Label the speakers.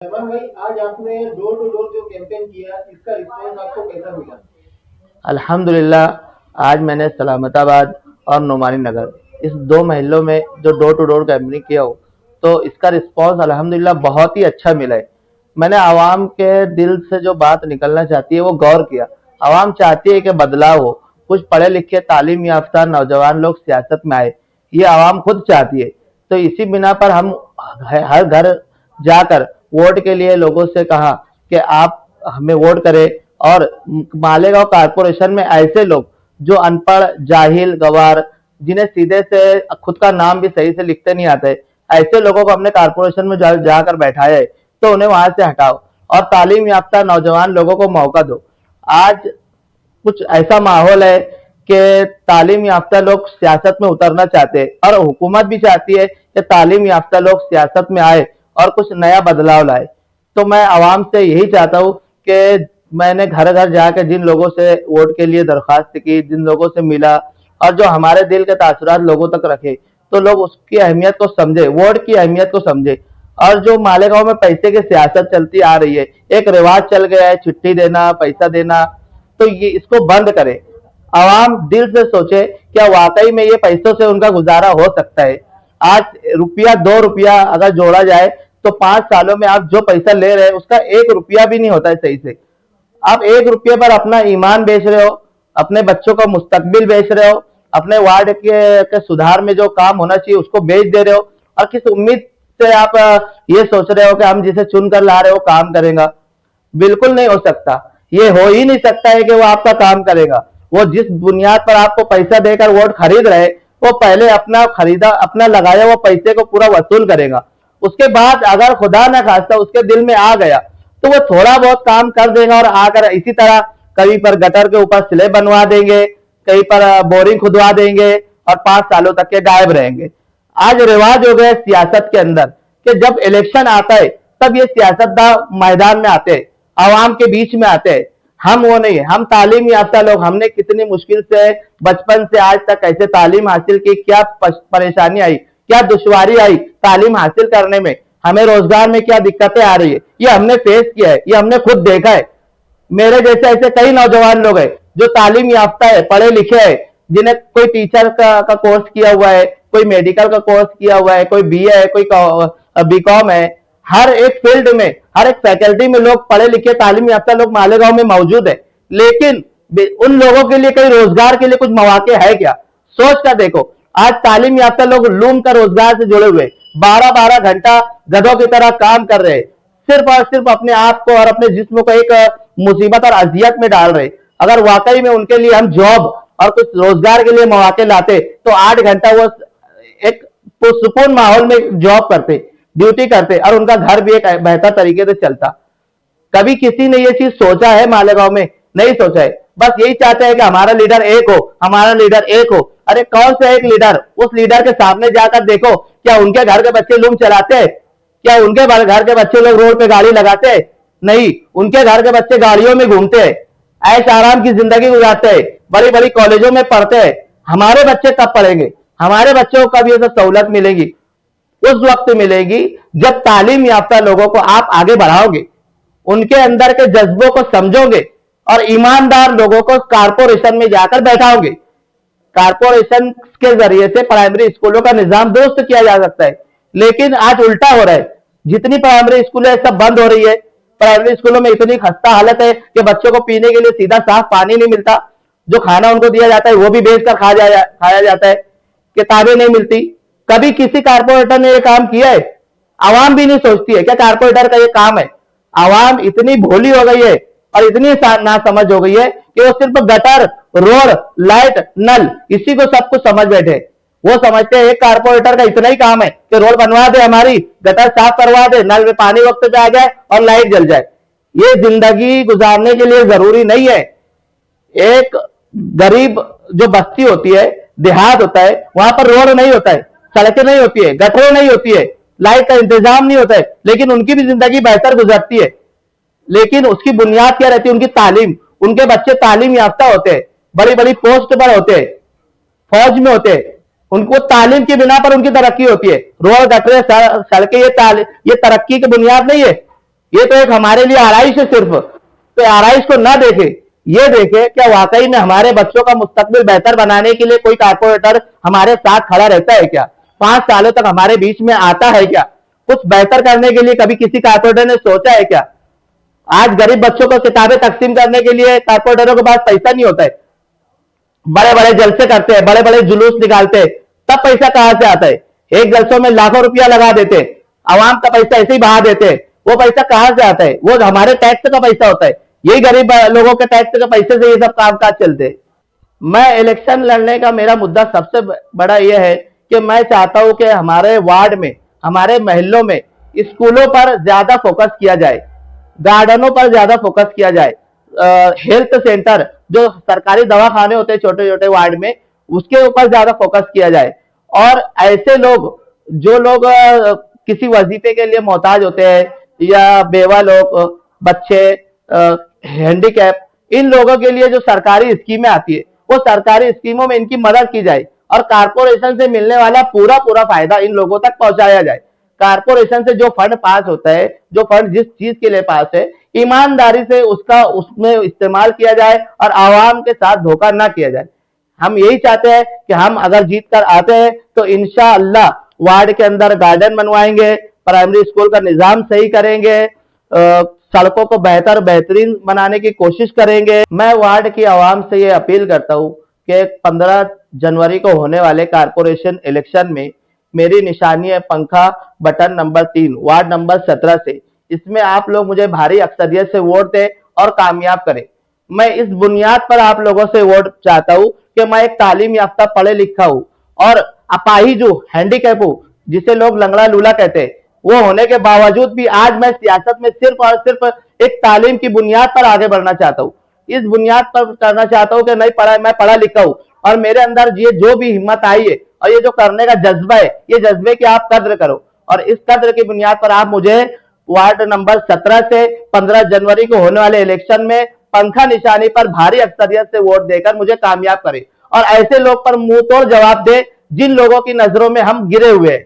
Speaker 1: रहमान भाई, आज आपने डोर टू डोर जो कैंपेन किया, इसका रिस्पॉन्स आपको कैसा मिला?
Speaker 2: अल्हम्दुलिल्लाह। आज मैंने सलामताबाद और नोमानी नगर इस दो महलों में जो डोर टू डोर कैंपेनिंग किया हो, तो इसका रिस्पॉन्स अल्हम्दुलिल्लाह बहुत ही अच्छा मिला है। मैंने आवाम के दिल से जो बात निकलना चाहती है वो गौर किया। आवाम चाहती है कि बदलाव हो, कुछ पढ़े लिखे तालीम याफ्ता नौजवान लोग सियासत में आए, ये आवाम खुद चाहती है। तो इसी बिना पर हम हर घर जाकर वोट के लिए लोगों से कहा कि आप हमें वोट करें। और मालेगांव कारपोरेशन में ऐसे लोग जो अनपढ़ जाहिल गवार, जिन्हें सीधे से खुद का नाम भी सही से लिखते नहीं आते, ऐसे लोगों को हमने कारपोरेशन में जाकर बैठाया है। तो उन्हें वहां से हटाओ और तालीम याफ्ता नौजवान लोगों को मौका दो। आज कुछ ऐसा माहौल है कि तालीम याफ्ता लोग सियासत में उतरना चाहते हैं और हुकूमत भी चाहती है कि तालीम याफ्ता लोग सियासत में आए और कुछ नया बदलाव लाए। तो मैं आवाम से यही चाहता हूँ कि मैंने घर घर जाकर जिन लोगों से वोट के लिए दरख्वास्त की, जिन लोगों से मिला और जो हमारे दिल के तासुरात लोगों तक रखे, तो लोग उसकी अहमियत को समझे, वोट की अहमियत को समझे। और जो मालेगांव में पैसे की सियासत चलती आ रही है, एक रिवाज चल गया है चिट्ठी देना, पैसा देना, तो ये इसको बंद करे। आवाम दिल से सोचे क्या वाकई में ये पैसों से उनका गुजारा हो सकता है। आज रुपया 2 रुपया अगर जोड़ा जाए तो 5 सालों में आप जो पैसा ले रहे हैं उसका 1 रुपया भी नहीं होता है सही से। आप 1 रुपये पर अपना ईमान बेच रहे हो, अपने बच्चों का मुस्तकबिल बेच रहे हो, अपने वार्ड के सुधार में जो काम होना चाहिए उसको बेच दे रहे हो। और किस उम्मीद से आप ये सोच रहे हो कि हम जिसे चुन कर ला रहे हो काम करेगा? बिल्कुल नहीं हो सकता। ये हो ही नहीं सकता है कि वो आपका काम करेगा। वो जिस बुनियाद पर आपको पैसा देकर वोट खरीद रहे, वो पहले अपना लगाया हुआ पैसे को पूरा वसूल करेगा। उसके बाद अगर खुदा न खास्ता उसके दिल में आ गया तो वो थोड़ा बहुत काम कर देगा और आकर इसी तरह कहीं पर गटर के ऊपर स्लेब बनवा देंगे, कहीं पर बोरिंग खुदवा देंगे और 5 सालों तक के गायब रहेंगे। आज रिवाज हो गया सियासत के अंदर कि जब इलेक्शन आता है तब ये सियासतदान मैदान में आते हैं, आवाम के बीच में आते हैं। हम वो नहीं है, हम तालीम याफ्ता लोग, हमने कितनी मुश्किल से बचपन से आज तक कैसे तालीम हासिल की, क्या परेशानी आई, क्या दुश्वारी आई तालीम हासिल करने में, हमें रोजगार में क्या दिक्कतें आ रही है, ये हमने फेस किया है, ये हमने खुद देखा है। मेरे जैसे ऐसे कई नौजवान लोग हैं जो तालीम याफ्ता है, पढ़े लिखे हैं, जिन्हें कोई टीचर का कोर्स किया हुआ है, कोई मेडिकल का कोर्स किया हुआ है, कोई बीए है, कोई बीकॉम है। हर एक फील्ड में, हर एक फैकल्टी में लोग पढ़े लिखे तालीम याफ्ता लोग मालेगांव में मौजूद है। लेकिन उन लोगों के लिए कोई रोजगार के लिए कुछ मौके है क्या? सोच कर देखो। आज तालीम याफ्ता लोग लूम का रोजगार से जुड़े हुए 12-12 घंटा गधों की तरह काम कर रहे, सिर्फ और सिर्फ अपने आप को और अपने जिस्म को एक मुसीबत और अजियत में डाल रहे। अगर वाकई में उनके लिए हम जॉब और कुछ रोजगार के लिए मौके लाते तो 8 घंटा वो एक सुकून माहौल में जॉब करते, ड्यूटी करते और उनका घर भी एक बेहतर तरीके से चलता। कभी किसी ने ये चीज सोचा है मालेगांव में? नहीं सोचा है। बस यही चाहते हैं कि हमारा लीडर एक हो, हमारा लीडर एक हो। अरे कौन सा एक लीडर? उस लीडर के सामने जाकर देखो, क्या उनके घर के बच्चे लूम चलाते हैं? क्या उनके घर के बच्चे लोग रोड पे गाड़ी लगाते हैं? नहीं, उनके घर के बच्चे गाड़ियों में घूमते हैं, ऐश आराम की जिंदगी गुजारते हैं, बड़ी बड़ी कॉलेजों में पढ़ते हैं। हमारे बच्चे कब पढ़ेंगे? हमारे बच्चों को कब ये सब सहूलत मिलेगी? उस वक्त मिलेगी जब तालीम याफ्ता लोगों को आप आगे बढ़ाओगे, उनके अंदर के जज्बों को समझोगे और ईमानदार लोगों को कारपोरेशन में जाकर बैठाओगे। कारपोरेशन के जरिए से प्राइमरी स्कूलों का निजाम दुरुस्त किया जा सकता है, लेकिन आज उल्टा हो रहा है। जितनी प्राइमरी स्कूलें सब बंद हो रही है। प्राइमरी स्कूलों में इतनी खस्ता हालत है कि बच्चों को पीने के लिए सीधा साफ पानी नहीं मिलता, जो खाना उनको दिया जाता है वो भी बेच कर खाया जाता है, किताबें नहीं मिलती। कभी किसी कारपोरेटर ने ये काम किया है? आवाम भी नहीं सोचती है क्या कारपोरेटर का ये काम है? आवाम इतनी भोली हो गई है और इतनी नासमझ हो गई है कि वो सिर्फ गटर, रोड, लाइट, नल, इसी को सब कुछ समझ बैठे। वो समझते हैं एक कारपोरेटर का इतना ही काम है कि रोड बनवा दे, हमारी गटर साफ करवा दे, नल में पानी वक्त पे आ जाए और लाइट जल जाए। ये जिंदगी गुजारने के लिए जरूरी नहीं है। एक गरीब जो बस्ती होती है, देहात होता है, वहां पर रोड नहीं होता है, सड़कें नहीं होती है, गटरें नहीं होती है, लाइट का इंतजाम नहीं होता है, लेकिन उनकी भी जिंदगी बेहतर गुजरती है। लेकिन उसकी बुनियाद क्या रहती है? उनकी तालीम। उनके बच्चे तालीम याफ्ता होते हैं, बड़ी बड़ी पोस्ट पर होते हैं, फौज में होते हैं। उनको तालीम की बिना पर उनकी तरक्की होती है। रोड, गटरे, सड़कें, ये तरक्की की बुनियाद नहीं है। ये तो एक हमारे लिए आरइश है सिर्फ, तो आरइश को ना देखे, ये देखे क्या वाकई में हमारे बच्चों का मुस्तकबिल बेहतर बनाने के लिए कोई कारपोरेटर हमारे साथ खड़ा रहता है क्या, 5 सालों तक हमारे बीच में आता है क्या, कुछ बेहतर करने के लिए कभी किसी कारपोरेटर ने सोचा है क्या। आज गरीब बच्चों को किताबें तकसीम करने के लिए कारपोरेटरों के पास पैसा नहीं होता है, बड़े बड़े जलसे करते हैं, बड़े बड़े जुलूस निकालते हैं, तब पैसा कहां से आता है। एक जलसों में लाखों रुपया लगा देते, आवाम का पैसा ऐसे ही बहा देते, वो पैसा कहां से आता है, वो हमारे टैक्स का पैसा होता है, यही गरीब लोगों के टैक्स के पैसे से ये सब कामकाज चलते हैं। मैं इलेक्शन लड़ने का मेरा मुद्दा सबसे बड़ा यह है कि मैं चाहता हूं कि हमारे वार्ड में, हमारे महल्लों में स्कूलों पर ज्यादा फोकस किया जाए, गार्डनों पर ज्यादा फोकस किया जाए, हेल्थ सेंटर जो सरकारी दवाखाने होते हैं छोटे छोटे वार्ड में, उसके ऊपर ज्यादा फोकस किया जाए। और ऐसे लोग जो लोग किसी वजीफे के लिए मोहताज होते हैं, या बेवा लोग, बच्चे, हैंडीकैप, इन लोगों के लिए जो सरकारी स्कीमें आती है, वो सरकारी स्कीमों में इनकी मदद की जाए और कारपोरेशन से मिलने वाला पूरा पूरा फायदा इन लोगों तक पहुंचाया जाए। कारपोरेशन से जो फंड पास होता है, जो फंड जिस चीज के लिए पास है, ईमानदारी से उसका उसमें इस्तेमाल किया जाए और आवाम के साथ धोखा ना किया जाए। हम यही चाहते हैं कि हम अगर जीत कर आते हैं तो इंशाअल्लाह वार्ड के अंदर गार्डन बनवाएंगे, प्राइमरी स्कूल का निजाम सही करेंगे, सड़कों को बेहतरीन बनाने की कोशिश करेंगे। मैं वार्ड की आवाम से ये अपील करता हूँ कि 15 जनवरी को होने वाले कारपोरेशन इलेक्शन में मेरी निशानी है पंखा बटन नंबर 3 वार्ड नंबर 17 से। इसमें आप लोग मुझे भारी अक्सरियत से वोट दें और कामयाब करें। मैं इस बुनियाद पर आप लोगों से वोट चाहता हूं कि मैं एक तालीम याफ्ता पढ़े लिखा हूं और अपाहिज हूं, हैंडीकैप हूं, जिसे लोग लंगड़ा लूला कहते हैं, वो होने के बावजूद भी आज मैं सियासत में सिर्फ और सिर्फ एक तालीम की बुनियाद पर आगे बढ़ना चाहता हूं। इस बुनियाद पर करना चाहता हूं कि नहीं पढ़ा, मैं पढ़ा लिखा हूं और मेरे अंदर ये जो भी हिम्मत आई है और ये जो करने का जज्बा है, ये जज्बे की आप कद्र करो और इस कद्र की बुनियाद पर आप मुझे वार्ड नंबर 17 से 15 जनवरी को होने वाले इलेक्शन में पंखा निशानी पर भारी अक्सरियत से वोट देकर मुझे कामयाब करें और ऐसे लोग पर मुंह तोड़ जवाब दे जिन लोगों की नजरों में हम गिरे हुए हैं।